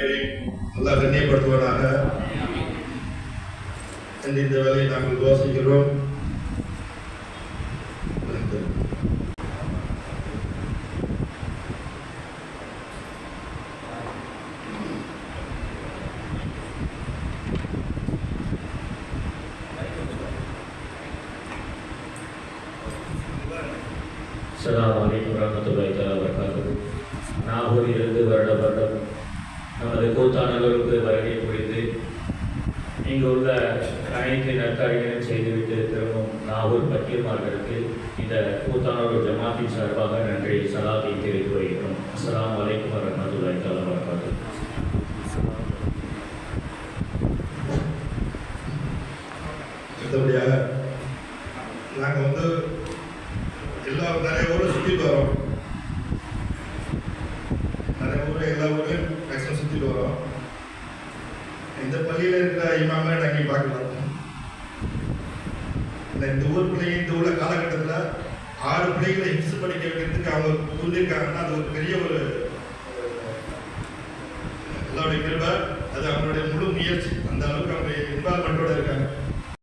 நல்லா கண்ணியப்படுத்துவதாக இந்த வேலையை நாங்கள் யோசிக்கிறோம். அஸ்ஸலாமு அலைக்கும் வரஹ்மத்துல்லாஹி தஆலா வபரகாத்துஹு. நாகூரிலிருந்து வருடம் நமது கூத்தானவருக்கு வருகை புரிந்து இங்கு உள்ள அனைத்து நற்காரியங்களையும் செய்துவிட்டு திரும்பும் நாகூர் பக்கீர்மார்களுக்கு இந்த கூத்தானவர் ஜமாத்தின் சார்பாக நன்றி சலாத்தை தெரிவித்து வருகிறோம். அஸ்ஸலாமு அலைக்கும் வரஹ்மத்துல்லாஹி தஆலா வபரகாத்துஹு. அடுத்தபடியாக நாங்கள் நிறைய ஊரை சுற்றிட்டு வரோம். நிறைய ஊரில் எல்லா ஊரையும் மேக்ஸிமம் சுற்றிட்டு வரோம். இந்த பள்ளியில் இருக்கிற இமாமை நாங்கள் பார்க்கலாம். இந்த ஊர் பிள்ளைங்க இந்த உள்ள காலகட்டத்தில் 6 பிள்ளைகளை ஹிப்ஸ் படிக்க வைக்கிறதுக்கு அவங்க சொல்லியிருக்காங்கன்னா அது ஒரு பெரிய ஒரு எல்லாருடைய கிருபை. அது அவங்களுடைய முழு முயற்சி. அந்த அளவுக்கு அவங்க இன்வால்மெண்ட்டோட இருக்காங்க.